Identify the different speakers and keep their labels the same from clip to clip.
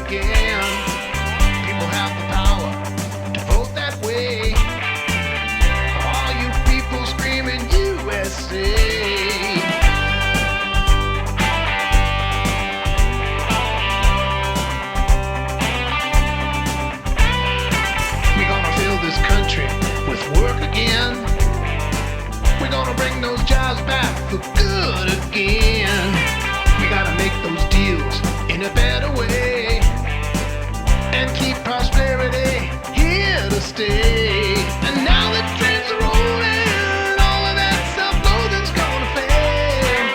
Speaker 1: again. People have the power to vote that way. All you people screaming USA. We're gonna fill this country with work again. We're gonna bring those jobs back for good again. We gotta make those deals in a better way and keep prosperity here to stay. And now that trains are rolling, all of that self-loathing's gonna fade.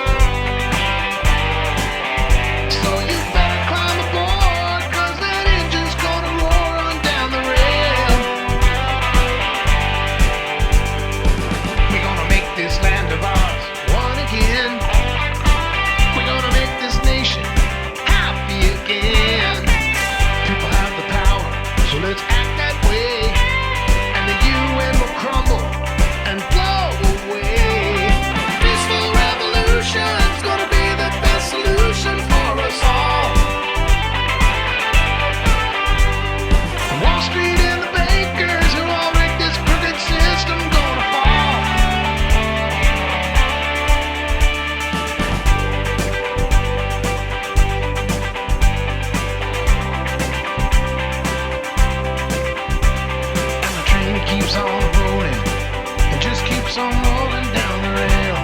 Speaker 1: So you better climb aboard, 'cause that engine's gonna roar on down the rail. We're gonna make this land of ours one again. We're gonna make this nation happy again. People have the power, so let's act that way. And the UN will crumble and blow away. Peaceful revolution's gonna be the best solution for us all. Wall Street and the bankers who all rigged this crooked system gonna fall. And the train keeps on rolling, and just keeps on rolling down the rail.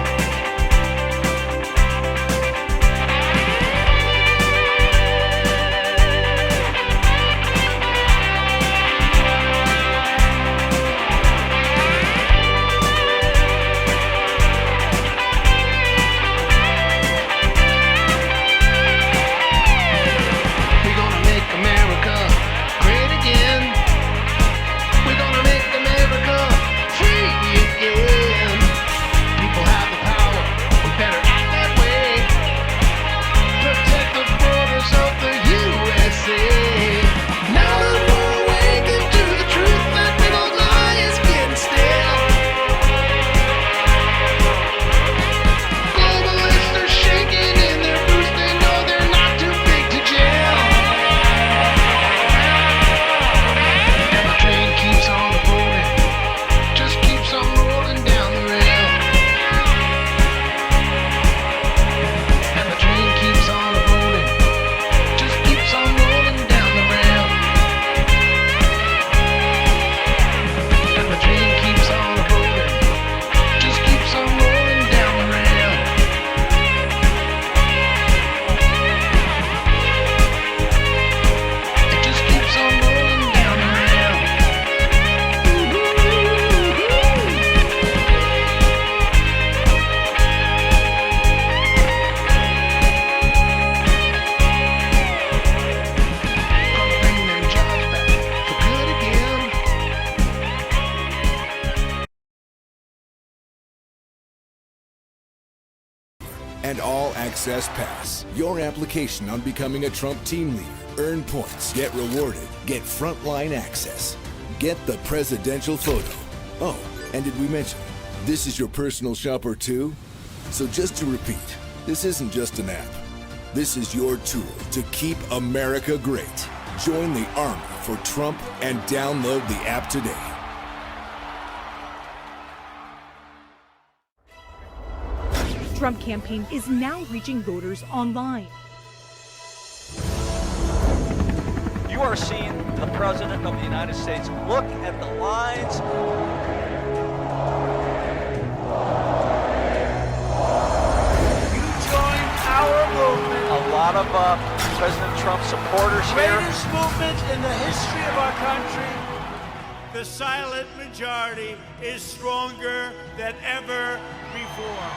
Speaker 1: We're gonna make America great again. We're gonna make America free again. People have the power, we better act that way. Protect the borders of the USA. Now that we're awakened to the truth, that big old lie is getting stale. Globalists are shaking in their boots, they know they're not too big to jail. And the train keeps on rolling, just keeps on rolling down the rail. And the train keeps on rolling, just keeps on rolling down the rail. And the train keeps on rolling, just keeps on rolling down the rail. It just keeps on rolling down the rail. Gonna bring them jobs back for good again.
Speaker 2: And All Access Pass. Your application on becoming a Trump team leader. Earn points, get rewarded, get frontline access, get the presidential photo. Oh, and did we mention, this is your personal shopper too? So just to repeat, this isn't just an app. This is your tool to keep America great. Join the army for Trump and download the app today.
Speaker 3: Trump campaign is now reaching voters online.
Speaker 4: You are seeing the President of the United States. Look at the lines.
Speaker 5: You join our movement.
Speaker 4: A lot of President Trump supporters here.
Speaker 5: Greatest movement in the history of our country. The silent majority is stronger than ever before.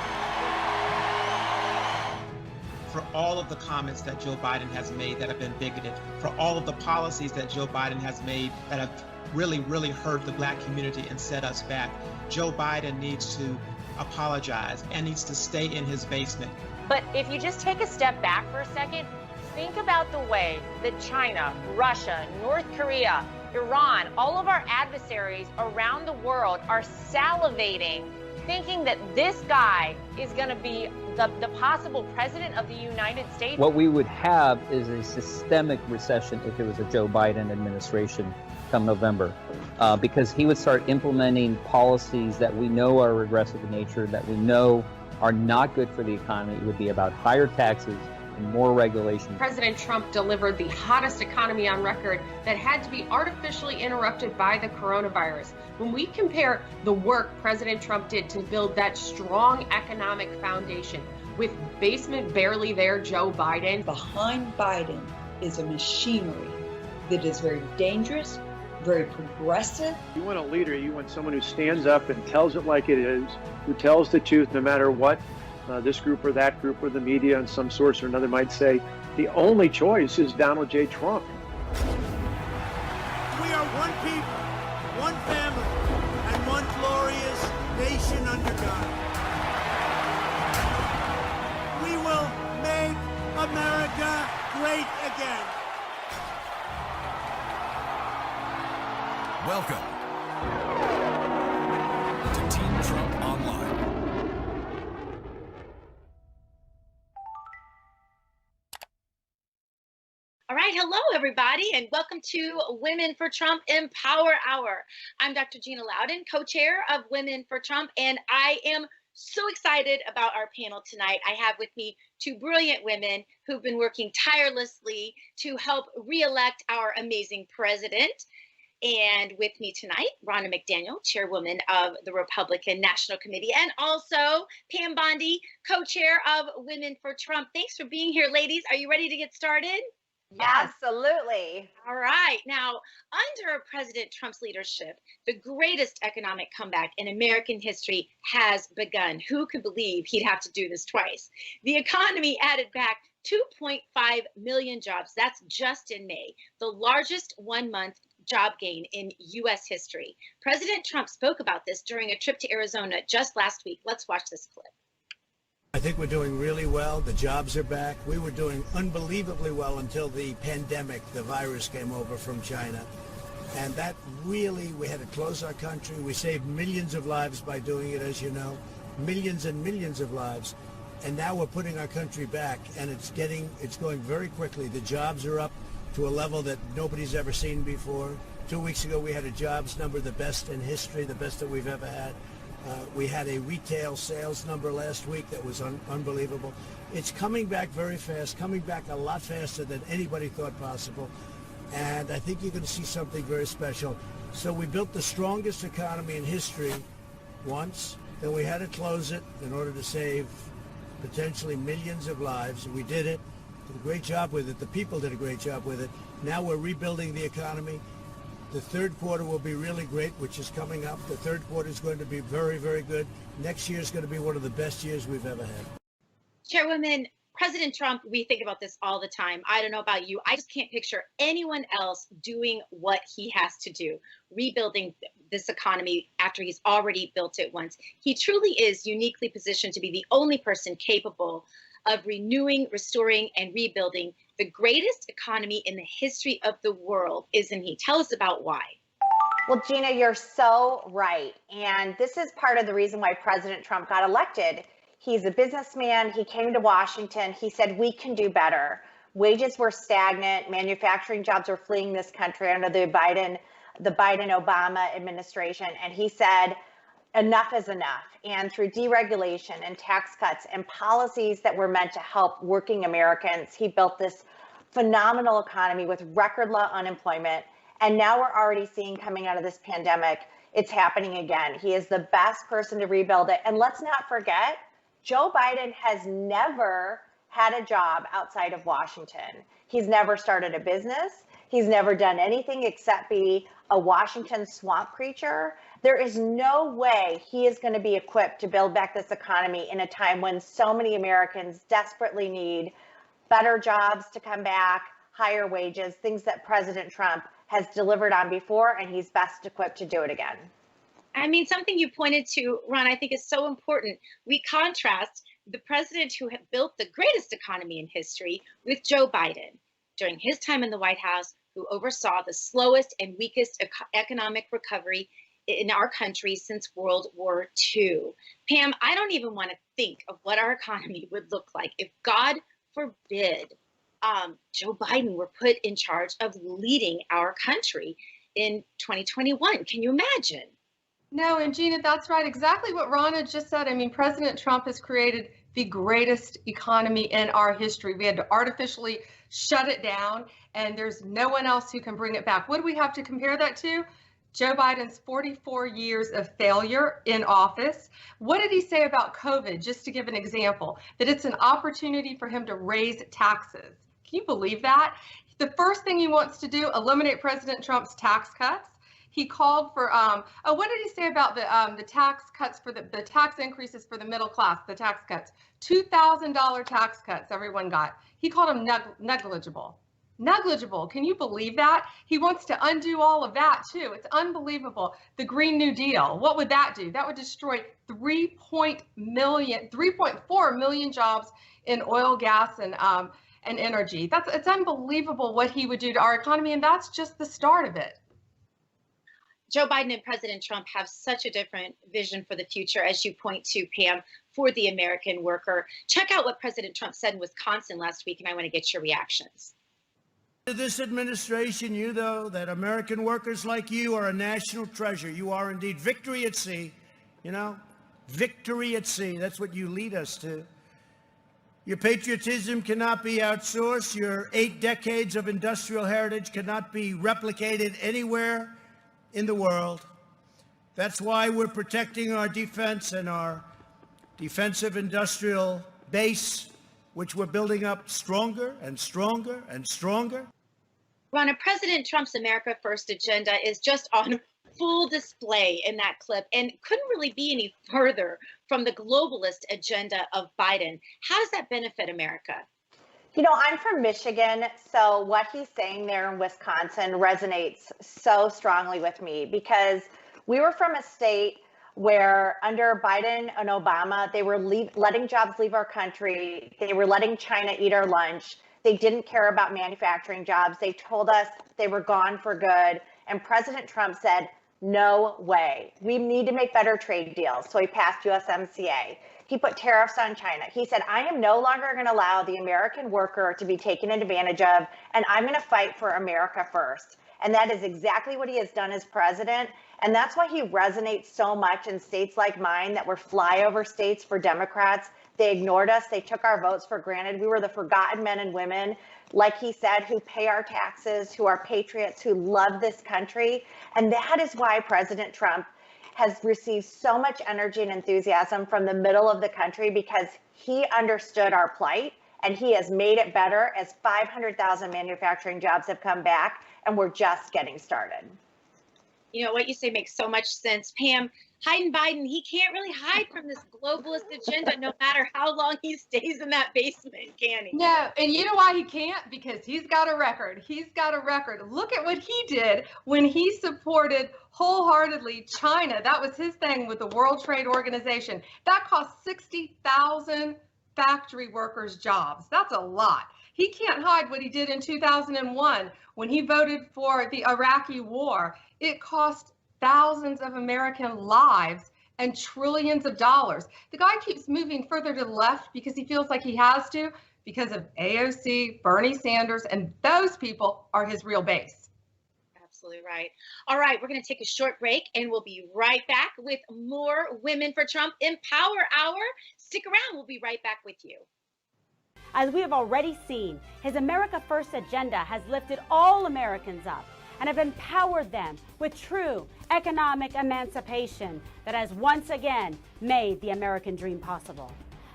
Speaker 6: For all of the comments that Joe Biden has made that have been bigoted, for all of the policies that Joe Biden has made that have really hurt the black community and set us back, Joe Biden needs to apologize and needs to stay in his basement.
Speaker 7: But if you just take a step back for a second, think about the way that China, Russia, North Korea, Iran, all of our adversaries around the world are salivating thinking that this guy is going to be the possible president of the United States.
Speaker 8: What we would have is a systemic recession if it was a Joe Biden administration come November, because he would start implementing policies that we know are regressive in nature, that we know are not good for the economy. It would be about higher taxes and more regulation.
Speaker 9: President Trump delivered the hottest economy on record that had to be artificially interrupted by the coronavirus. When we compare the work President Trump did to build that strong economic foundation with basement barely there Joe Biden.
Speaker 10: Behind Biden is a machinery that is very dangerous, very progressive.
Speaker 11: You want a leader, you want someone who stands up and tells it like it is, who tells the truth no matter what this group or that group or the media and some source or another might say. The only choice is Donald J. Trump.
Speaker 5: We are one people, one family, and one glorious nation under God. We will make America great again.
Speaker 2: Welcome to Team Trump Online.
Speaker 12: All right, hello everybody, and welcome to Women for Trump Empower Hour. I'm Dr. Gina Loudon, co-chair of Women for Trump, and I am so excited about our panel tonight. I have with me two brilliant women who've been working tirelessly to help re-elect our amazing president. And with me tonight, Ronna McDaniel, chairwoman of the Republican National Committee, and also Pam Bondi, co-chair of Women for Trump. Thanks for being here, ladies. Are you ready to get started?
Speaker 7: Absolutely.
Speaker 12: All right. Now, under President Trump's leadership, the greatest economic comeback in American history has begun. Who could believe he'd have to do this twice? The economy added back 2.5 million jobs. That's just in May, the largest one-month job gain in U.S. history. President Trump spoke about this during a trip to Arizona just last week. Let's watch this clip.
Speaker 5: I think we're doing really well. The jobs are back. We were doing unbelievably well until the pandemic, the virus came over from China. And that really, we had to close our country. We saved millions of lives by doing it, as you know, millions and millions of lives. And now we're putting our country back, and it's going very quickly. The jobs are up to a level that nobody's ever seen before. 2 weeks ago, we had a jobs number, the best in history, the best that we've ever had. We had a retail sales number last week that was unbelievable. It's coming back very fast, coming back a lot faster than anybody thought possible. And I think you're going to see something very special. So we built the strongest economy in history once, then we had to close it in order to save potentially millions of lives. We did it. Did a great job with it. The people did a great job with it. Now we're rebuilding the economy. The third quarter will be really great, which is coming up. The third quarter is going to be very, very good. Next year is going to be one of the best years we've ever had.
Speaker 12: Chairwoman, President Trump, we think about this all the time. I don't know about you. I just can't picture anyone else doing what he has to do, rebuilding this economy after he's already built it once. He truly is uniquely positioned to be the only person capable of renewing, restoring, and rebuilding the greatest economy in the history of the world, isn't he? Tell us about why.
Speaker 7: Well, Gina, you're so right. And this is part of the reason why President Trump got elected. He's a businessman. He came to Washington. He said, we can do better. Wages were stagnant. Manufacturing jobs were fleeing this country under the Biden-Obama administration. And he said, enough is enough. And through deregulation and tax cuts and policies that were meant to help working Americans, he built this phenomenal economy with record low unemployment. And now we're already seeing, coming out of this pandemic, it's happening again. He is the best person to rebuild it. And let's not forget, Joe Biden has never had a job outside of Washington. He's never started a business. He's never done anything except be a Washington swamp creature. There is no way he is going to be equipped to build back this economy in a time when so many Americans desperately need better jobs to come back, higher wages, things that President Trump has delivered on before, and he's best equipped to do it again.
Speaker 12: I mean, something you pointed to, Ron, I think is so important. We contrast the president who had built the greatest economy in history with Joe Biden during his time in the White House, who oversaw the slowest and weakest economic recovery in our country since World War II. Pam, I don't even want to think of what our economy would look like if, God forbid, Joe Biden were put in charge of leading our country in 2021. Can you imagine?
Speaker 9: No, and Gina, that's right. Exactly what Ronna just said. I mean, President Trump has created the greatest economy in our history. We had to artificially shut it down, and there's no one else who can bring it back. What do we have to compare that to? Joe Biden's 44 years of failure in office. What did he say about COVID? Just to give an example, that it's an opportunity for him to raise taxes. Can you believe that? The first thing he wants to do, eliminate President Trump's tax cuts. He called for, what did he say about the tax cuts for the tax increases for the middle class, the tax cuts? $2,000 tax cuts everyone got. He called them negligible. Negligible. Can you believe that? He wants to undo all of that too. It's unbelievable. The Green New Deal, what would that do? That would destroy 3.4 million jobs in oil, gas, and energy. It's unbelievable what he would do to our economy, and that's just the start of it.
Speaker 12: Joe Biden and President Trump have such a different vision for the future, as you point to, Pam, for the American worker. Check out what President Trump said in Wisconsin last week, and I want to get your reactions.
Speaker 5: To this administration, you know that American workers like you are a national treasure. You are indeed victory at sea, victory at sea. That's what you lead us to. Your patriotism cannot be outsourced. Your 8 decades of industrial heritage cannot be replicated anywhere in the world. That's why we're protecting our defense and our defensive industrial base, which we're building up stronger and stronger and stronger.
Speaker 12: Ronna, President Trump's America First agenda is just on full display in that clip and couldn't really be any further from the globalist agenda of Biden. How does that benefit America?
Speaker 7: I'm from Michigan, so what he's saying there in Wisconsin resonates so strongly with me because we were from a state where under Biden and Obama, they were letting jobs leave our country. They were letting China eat our lunch. They didn't care about manufacturing jobs. They told us they were gone for good. And President Trump said, no way. We need to make better trade deals. So he passed USMCA. He put tariffs on China. He said, I am no longer going to allow the American worker to be taken advantage of, and I'm going to fight for America first. And that is exactly what he has done as president. And that's why he resonates so much in states like mine that were flyover states for Democrats. They ignored us. They took our votes for granted. We were the forgotten men and women, like he said, who pay our taxes, who are patriots, who love this country. And that is why President Trump has received so much energy and enthusiasm from the middle of the country, because he understood our plight and he has made it better as 500,000 manufacturing jobs have come back, and we're just getting started.
Speaker 12: What you say makes so much sense. Pam, Biden, he can't really hide from this globalist agenda no matter how long he stays in that basement, can he?
Speaker 9: No, and you know why he can't? Because he's got a record. He's got a record. Look at what he did when he supported wholeheartedly China. That was his thing with the World Trade Organization. That cost 60,000 factory workers jobs. That's a lot. He can't hide what he did in 2001 when he voted for the Iraqi war. It cost thousands of American lives and trillions of dollars. The guy keeps moving further to the left because he feels like he has to, because of AOC, Bernie Sanders, and those people are his real base.
Speaker 12: Absolutely right. All right, we're going to take a short break and we'll be right back with more Women for Trump Empower Hour. Stick around. We'll be right back with you.
Speaker 13: As we have already seen, his America First agenda has lifted all Americans up and have empowered them with true economic emancipation that has once again made the American dream possible.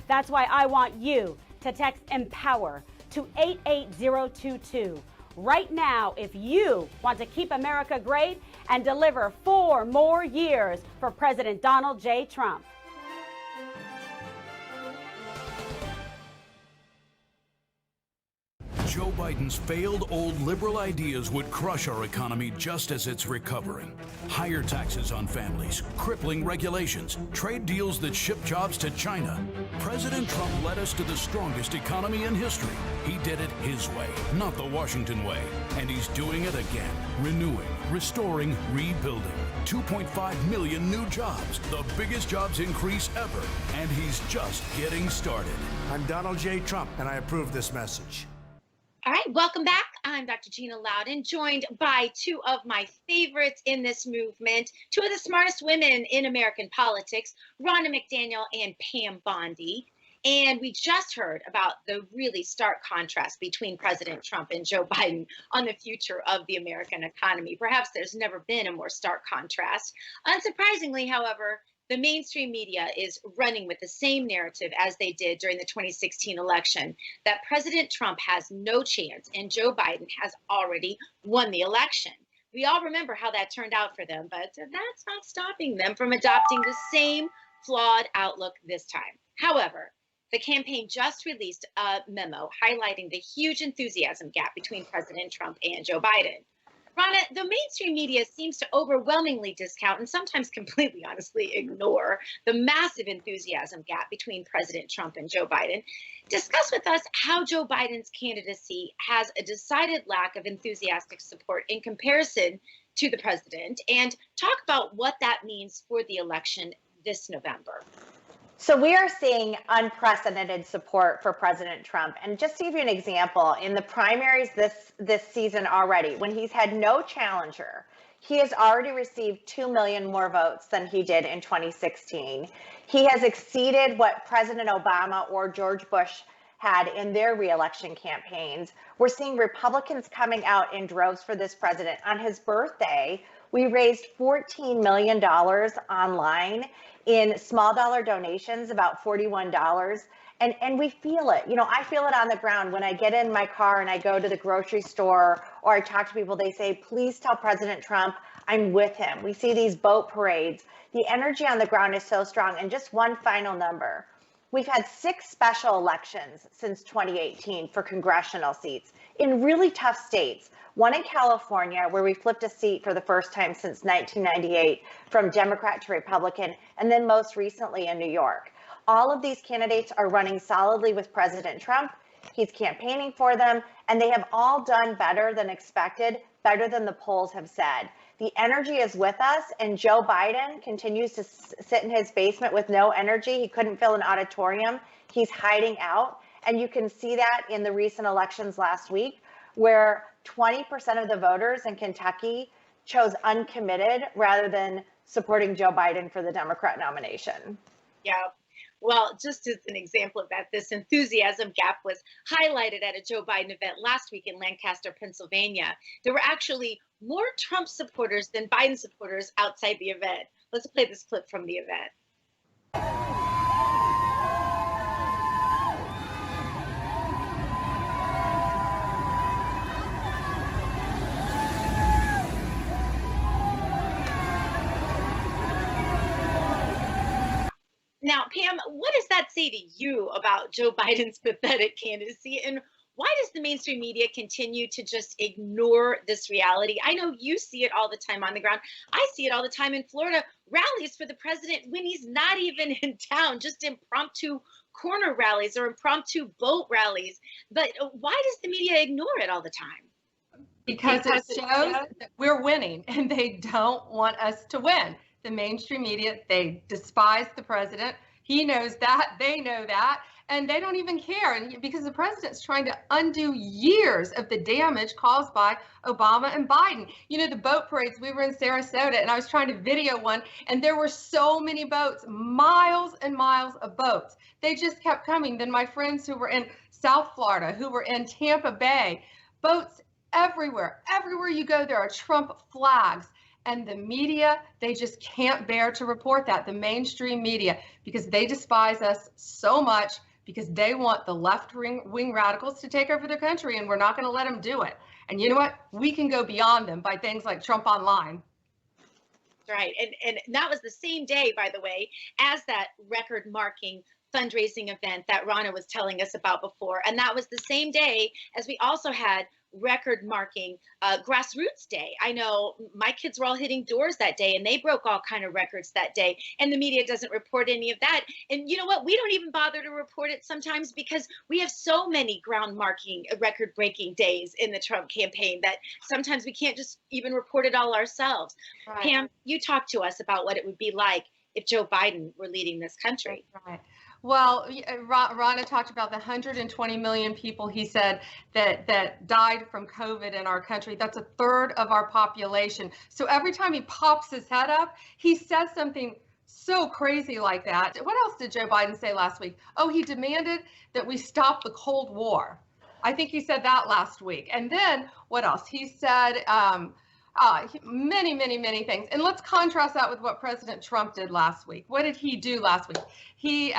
Speaker 13: That's why I want you to text EMPOWER to 88022 right now if you want to keep America great and deliver 4 more years for President Donald J. Trump.
Speaker 14: Joe Biden's failed old liberal ideas would crush our economy just as it's recovering. Higher taxes on families, crippling regulations, trade deals that ship jobs to China. President Trump led us to the strongest economy in history. He did it his way, not the Washington way. And he's doing it again. Renewing, restoring, rebuilding. 2.5 million new jobs, the biggest jobs increase ever. And he's just getting started.
Speaker 5: I'm Donald J. Trump, and I approve this message.
Speaker 12: All right, welcome back. I'm Dr. Gina Loudon, joined by two of my favorites in this movement, two of the smartest women in American politics, Ronna McDaniel and Pam Bondi. And we just heard about the really stark contrast between President Trump and Joe Biden on the future of the American economy. Perhaps there's never been a more stark contrast. Unsurprisingly, however, the mainstream media is running with the same narrative as they did during the 2016 election, that President Trump has no chance and Joe Biden has already won the election. We all remember how that turned out for them, but that's not stopping them from adopting the same flawed outlook this time. However, the campaign just released a memo highlighting the huge enthusiasm gap between President Trump and Joe Biden. Ronna, the mainstream media seems to overwhelmingly discount and sometimes completely, honestly, ignore the massive enthusiasm gap between President Trump and Joe Biden. Discuss with us how Joe Biden's candidacy has a decided lack of enthusiastic support in comparison to the president, and talk about what that means for the election this November.
Speaker 7: So we are seeing unprecedented support for President Trump. And just to give you an example, in the primaries this season already, when he's had no challenger, he has already received 2 million more votes than he did in 2016. He has exceeded what President Obama or George Bush had in their reelection campaigns. We're seeing Republicans coming out in droves for this president. On his birthday, we raised $14 million online in small dollar donations, about $41. And we feel it. You know, I feel it on the ground when I get in my car and I go to the grocery store or I talk to people, they say, please tell President Trump I'm with him. We see these boat parades. The energy on the ground is so strong. And just one final number. We've had 6 special elections since 2018 for congressional seats in really tough states. One in California, where we flipped a seat for the first time since 1998 from Democrat to Republican, and then most recently in New York. All of these candidates are running solidly with President Trump. He's campaigning for them, and they have all done better than expected, better than the polls have said. The energy is with us, and Joe Biden continues to sit in his basement with no energy. He couldn't fill an auditorium. He's hiding out, and you can see that in the recent elections last week, where 20% of the voters in Kentucky chose uncommitted rather than supporting Joe Biden for the Democrat nomination.
Speaker 12: Yeah. Well, just as an example of that, this enthusiasm gap was highlighted at a Joe Biden event last week in Lancaster, Pennsylvania. There were actually more Trump supporters than Biden supporters outside the event. Let's play this clip from the event. Now, Pam, what does that say to you about Joe Biden's pathetic candidacy? And why does the mainstream media continue to just ignore this reality? I know you see it all the time on the ground. I see it all the time in Florida, rallies for the president when he's not even in town, just impromptu corner rallies or impromptu boat rallies. But why does the media ignore it all the time?
Speaker 15: Because it shows that we're winning and they don't want us to win. The mainstream media, they despise the president. He knows that, they know that, and they don't even care. And because the president's trying to undo years of the damage caused by Obama and Biden. You know, the boat parades, we were in Sarasota and I was trying to video one, and there were so many boats, miles and miles of boats. They just kept coming. Then my friends who were in South Florida, who were in Tampa Bay, boats everywhere. Everywhere you go, there are Trump flags. And the media, they just can't bear to report that, the mainstream media, because they despise us so much, because they want the left-wing radicals to take over the country, and we're not going to let them do it. And you know what? We can go beyond them by things like Trump Online.
Speaker 12: Right. And that was the same day, by the way, as that record-marking fundraising event that Ronna was telling us about before. And that was the same day as we also had record marking grassroots day. I know my kids were all hitting doors that day and they broke all kind of records that day, and the media doesn't report any of that. And you know what, we don't even bother to report it sometimes because we have so many ground marking record breaking days in the Trump campaign that sometimes we can't just even report it all ourselves. Right. Pam, you talk to us about what it would be like if Joe Biden were leading this country.
Speaker 15: Right. Well, Ronna talked about the 120 million people, he said, that died from COVID in our country. That's a third of our population. So every time he pops his head up, he says something so crazy like that. What else did Joe Biden say last week? Oh, he demanded that we stop the Cold War. I think he said that last week. And then what else? He said many, many, many things. And let's contrast that with what President Trump did last week. What did he do last week? He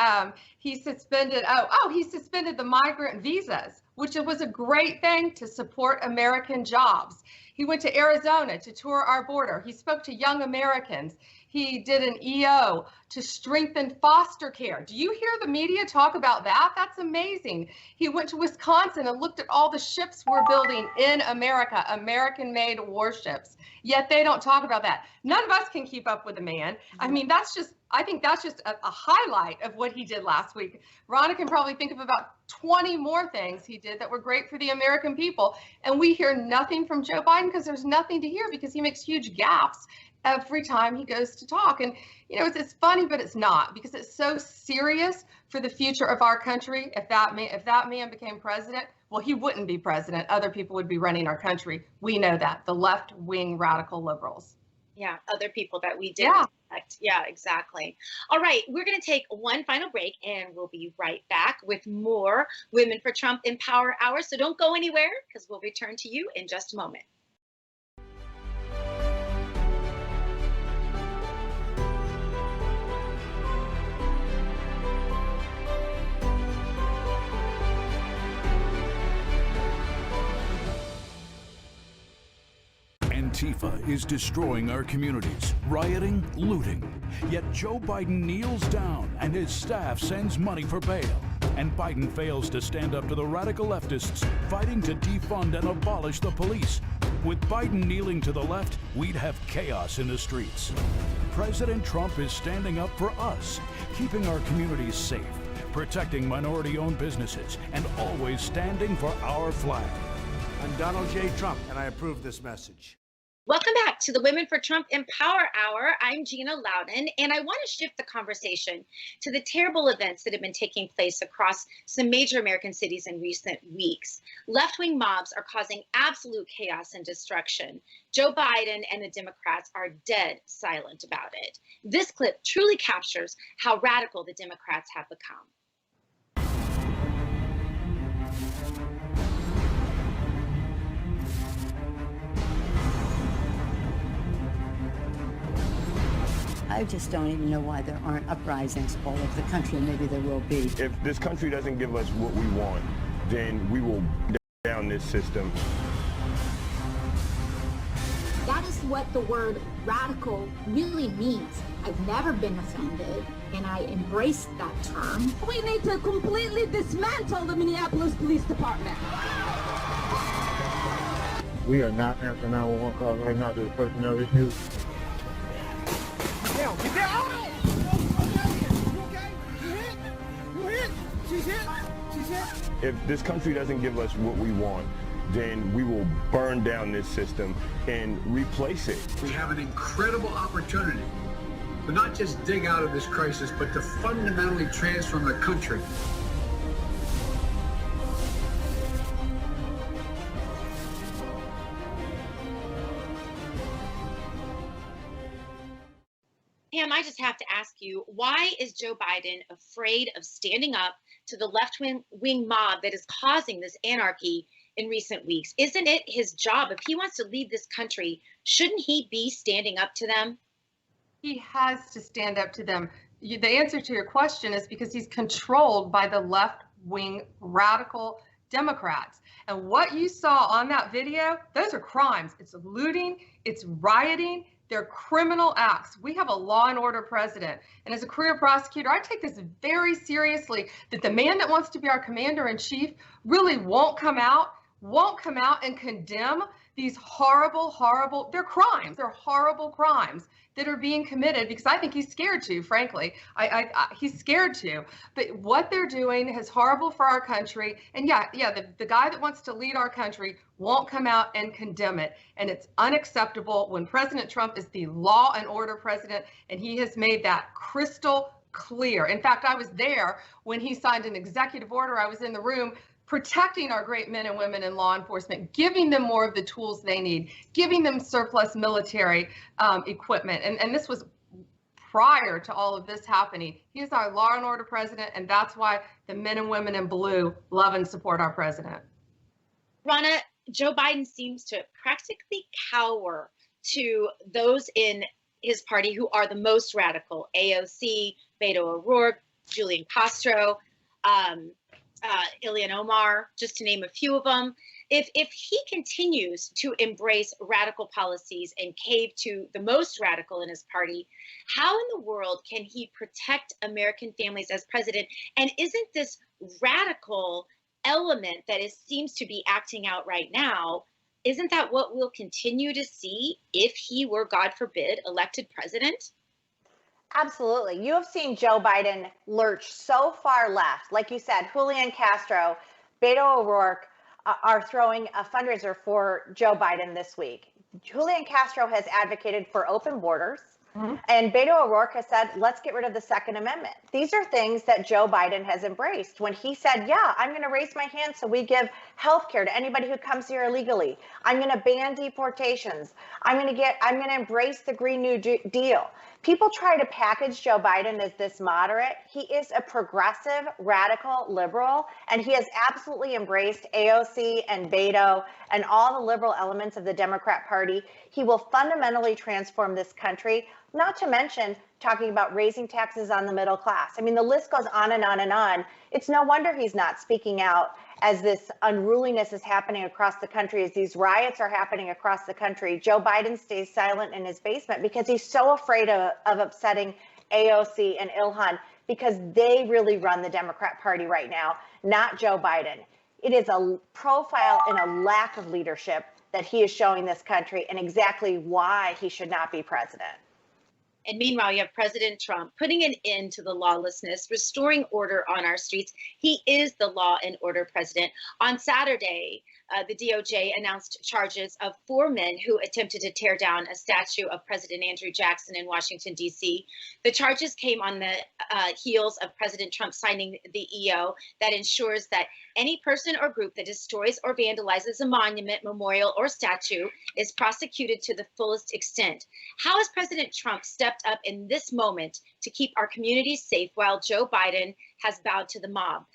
Speaker 15: suspended he suspended the migrant visas, which was a great thing to support American jobs. He went to Arizona to tour our border. He spoke to young Americans. He did an EO to strengthen foster care. Do you hear the media talk about that? That's amazing. He went to Wisconsin and looked at all the ships we're building in America, American-made warships. Yet they don't talk about that. None of us can keep up with the man. I mean, I think that's just a highlight of what he did last week. Ronna can probably think of about 20 more things he did that were great for the American people. And we hear nothing from Joe Biden because there's nothing to hear because he makes huge gaffes every time he goes to talk. And, you know, it's funny, but it's not, because it's so serious for the future of our country. If that man became president, well, he wouldn't be president. Other people would be running our country. We know that, the left-wing radical liberals.
Speaker 12: Yeah, other people that we didn't elect. Yeah, exactly. All right, we're going to take one final break and we'll be right back with more Women for Trump Empower Hour. So don't go anywhere because we'll return to you in just a moment.
Speaker 14: Antifa is destroying our communities, rioting, looting. Yet Joe Biden kneels down and his staff sends money for bail. And Biden fails to stand up to the radical leftists fighting to defund and abolish the police. With Biden kneeling to the left, we'd have chaos in the streets. President Trump is standing up for us, keeping our communities safe, protecting minority-owned businesses, and always standing for our flag.
Speaker 5: I'm Donald J. Trump, and I approve this message.
Speaker 12: Welcome back to the Women for Trump Empower Hour. I'm Gina Loudon, and I want to shift the conversation to the terrible events that have been taking place across some major American cities in recent weeks. Left-wing mobs are causing absolute chaos and destruction. Joe Biden and the Democrats are dead silent about it. This clip truly captures how radical the Democrats have become.
Speaker 16: I just don't even know why there aren't uprisings all over the country. Maybe there will be.
Speaker 17: If this country doesn't give us what we want, then we will down this system.
Speaker 18: That is what the word radical really means. I've never been offended, and I embrace that term.
Speaker 19: We need to completely dismantle the Minneapolis Police Department.
Speaker 20: We are not answering 911 calls right now to the personnel issues.
Speaker 19: Get down! You okay? You hit? You hit? She's hit? She's hit?
Speaker 17: If this country doesn't give us what we want, then we will burn down this system and replace it.
Speaker 21: We have an incredible opportunity to not just dig out of this crisis, but to fundamentally transform the country.
Speaker 12: Pam, I just have to ask you, why is Joe Biden afraid of standing up to the left-wing mob that is causing this anarchy in recent weeks? Isn't it his job? If he wants to lead this country, shouldn't he be standing up to them?
Speaker 15: He has to stand up to them. The answer to your question is because he's controlled by the left-wing radical Democrats. And what you saw on that video, those are crimes. It's looting, it's rioting. They're criminal acts. We have a law and order president. And as a career prosecutor, I take this very seriously, that the man that wants to be our commander in chief really won't come out and condemn these horrible, they're crimes. They're horrible crimes that are being committed, because I think he's scared to, frankly. He's scared to. But what they're doing is horrible for our country. And the guy that wants to lead our country won't come out and condemn it. And it's unacceptable when President Trump is the law and order president, and he has made that crystal clear. In fact, I was there when he signed an executive order. I was in the room protecting our great men and women in law enforcement, giving them more of the tools they need, giving them surplus military equipment. And this was prior to all of this happening. He is our law and order president, and that's why the men and women in blue love and support our president.
Speaker 12: Ronna, Joe Biden seems to practically cower to those in his party who are the most radical: AOC, Beto O'Rourke, Julian Castro, Ilhan Omar, just to name a few of them. If he continues to embrace radical policies and cave to the most radical in his party, how in the world can he protect American families as president? And isn't this radical element that seems to be acting out right now, isn't that what we'll continue to see if he were, God forbid, elected president?
Speaker 7: Absolutely. You have seen Joe Biden lurch so far left. Like you said, Julian Castro, Beto O'Rourke are throwing a fundraiser for Joe Biden this week. Julian Castro has advocated for open borders. And Beto O'Rourke has said, let's get rid of the Second Amendment. These are things that Joe Biden has embraced. When he said, yeah, I'm going to raise my hand so we give health care to anybody who comes here illegally. I'm going to ban deportations. I'm going to embrace the Green New Deal. People try to package Joe Biden as this moderate. He is a progressive, radical liberal, and he has absolutely embraced AOC and Beto and all the liberal elements of the Democrat Party. He will fundamentally transform this country, not to mention talking about raising taxes on the middle class. I mean, the list goes on and on and on. It's no wonder he's not speaking out as this unruliness is happening across the country, as these riots are happening across the country. Joe Biden stays silent in his basement because he's so afraid of upsetting AOC and Ilhan, because they really run the Democrat Party right now, not Joe Biden. It is a profile and a lack of leadership that he is showing this country, and exactly why he should not be president.
Speaker 12: And meanwhile, you have President Trump putting an end to the lawlessness, restoring order on our streets. He is the law and order president. On Saturday, the DOJ announced charges of 4 men who attempted to tear down a statue of President Andrew Jackson in Washington, D.C. The charges came on the heels of President Trump signing the EO that ensures that any person or group that destroys or vandalizes a monument, memorial, or statue is prosecuted to the fullest extent. How has President Trump stepped up in this moment to keep our communities safe while Joe Biden has bowed to the mob?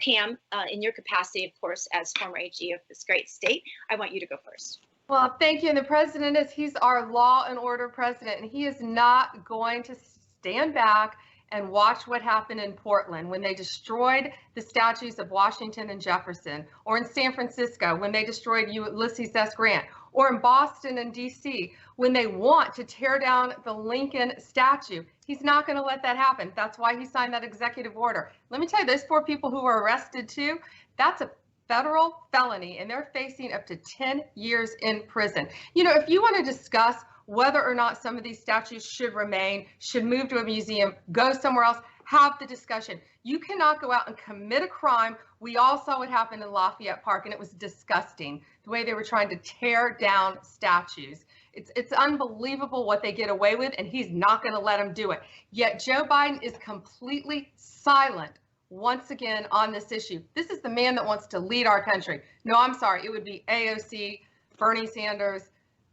Speaker 12: Pam, in your capacity, of course, as former AG of this great state, I want you to go first.
Speaker 15: Well, thank you. And the president he's our law and order president, and he is not going to stand back and watch what happened in Portland when they destroyed the statues of Washington and Jefferson, or in San Francisco when they destroyed Ulysses S. Grant, or in Boston and DC when they want to tear down the Lincoln statue. He's not going to let that happen. That's why he signed that executive order. Let me tell you, those 4 people who were arrested too, that's a federal felony, and they're facing up to 10 years in prison. You know, if you want to discuss whether or not some of these statues should remain, should move to a museum, go somewhere else, have the discussion. You cannot go out and commit a crime. We all saw what happened in Lafayette Park, and it was disgusting, the way they were trying to tear down statues. It's unbelievable what they get away with, and he's not going to let them do it. Yet Joe Biden is completely silent once again on this issue. This is the man that wants to lead our country. No, I'm sorry. It would be AOC, Bernie Sanders,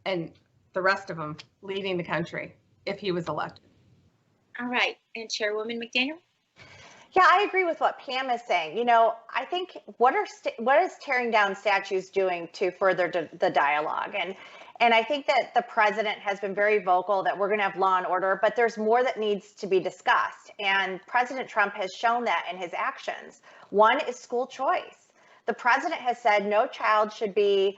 Speaker 15: and the rest of them leading the country if he was elected.
Speaker 12: All right. And Chairwoman McDaniel?
Speaker 7: Yeah, I agree with what Pam is saying. You know, I think what is tearing down statues doing to further the dialogue? And I think that the president has been very vocal that we're going to have law and order, but there's more that needs to be discussed. And President Trump has shown that in his actions. One is school choice. The president has said no child should be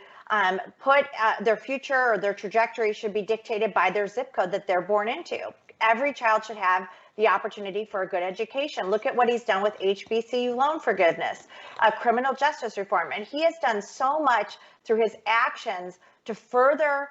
Speaker 7: put their future or their trajectory should be dictated by their zip code that they're born into. Every child should have the opportunity for a good education. Look at what he's done with HBCU loan forgiveness, criminal justice reform. And he has done so much through his actions to further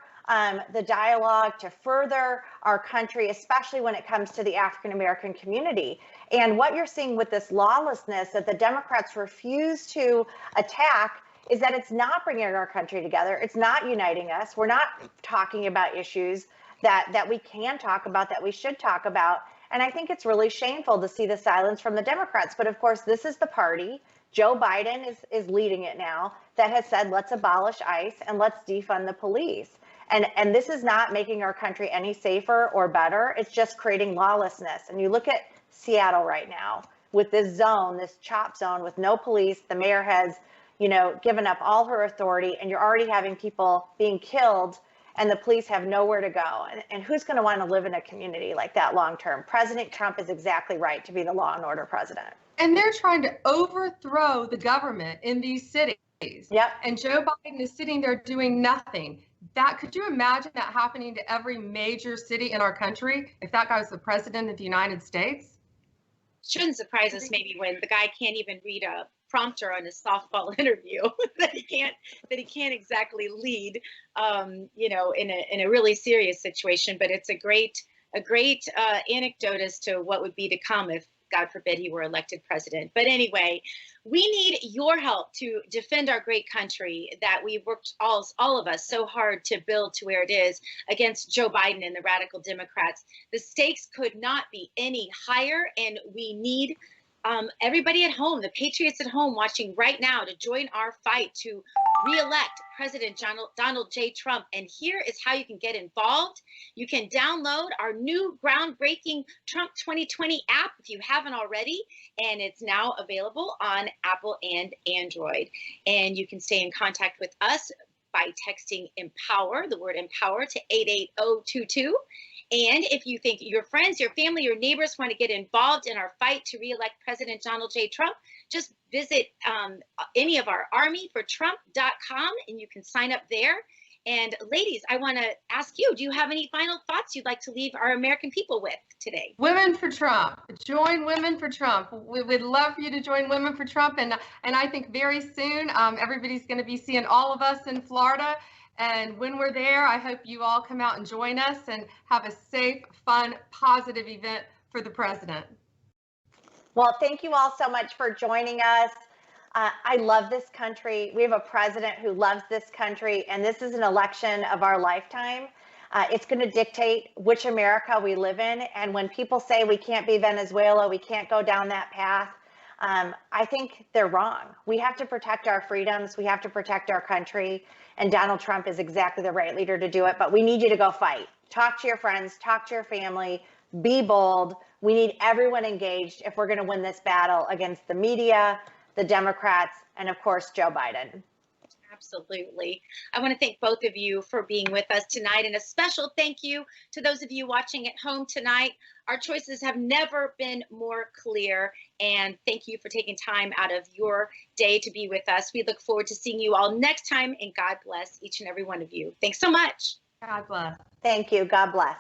Speaker 7: the dialogue, to further our country, especially when it comes to the African-American community. And what you're seeing with this lawlessness that the Democrats refuse to attack is that it's not bringing our country together. It's not uniting us. We're not talking about issues that we can talk about, that we should talk about. And I think it's really shameful to see the silence from the Democrats. But of course, this is the party, Joe Biden is leading it now, that has said, let's abolish ICE and let's defund the police. And this is not making our country any safer or better. It's just creating lawlessness. And you look at Seattle right now with this zone, this CHOP zone with no police. The mayor has, given up all her authority, and you're already having people being killed and the police have nowhere to go. And who's going to want to live in a community like that long term? President Trump is exactly right to be the law and order president.
Speaker 15: And they're trying to overthrow the government in these cities.
Speaker 7: Yep.
Speaker 15: And Joe Biden is sitting there doing nothing. Could you imagine that happening to every major city in our country if that guy was the president of the United States?
Speaker 1: Shouldn't surprise us maybe when the guy can't even read a prompter on his softball interview that he can't exactly lead in a really serious situation. But it's a great anecdote as to what would be to come if, God forbid, he were elected president. But anyway, we need your help to defend our great country that we've worked, all of us, so hard to build to where it is against Joe Biden and the radical Democrats. The stakes could not be any higher, and we need everybody at home, the patriots at home watching right now, to join our fight to re-elect President Donald J. Trump. And here is how you can get involved. You can download our new groundbreaking Trump 2020 app if you haven't already, and it's now available on Apple and Android. And you can stay in contact with us by texting EMPOWER, the word EMPOWER, to 88022. And if you think your friends, your family, your neighbors want to get involved in our fight to re-elect President Donald J. Trump, just visit any of our armyfortrump.com and you can sign up there. And ladies, I want to ask you, do you have any final thoughts you'd like to leave our American people with today?
Speaker 15: Women for Trump. Join Women for Trump. We would love for you to join Women for Trump. And I think very soon everybody's going to be seeing all of us in Florida. And when we're there, I hope you all come out and join us and have a safe, fun, positive event for the president.
Speaker 7: Well, thank you all so much for joining us. I love this country. We have a president who loves this country, and this is an election of our lifetime. It's going to dictate which America we live in. And when people say we can't be Venezuela, we can't go down that path, I think they're wrong. We have to protect our freedoms. We have to protect our country. And Donald Trump is exactly the right leader to do it. But we need you to go fight. Talk to your friends, talk to your family, be bold. We need everyone engaged if we're going to win this battle against the media, the Democrats, and of course, Joe Biden.
Speaker 1: Absolutely. I want to thank both of you for being with us tonight, and a special thank you to those of you watching at home tonight. Our choices have never been more clear, and thank you for taking time out of your day to be with us. We look forward to seeing you all next time, and God bless each and every one of you. Thanks so much.
Speaker 15: God bless.
Speaker 7: Thank you. God bless.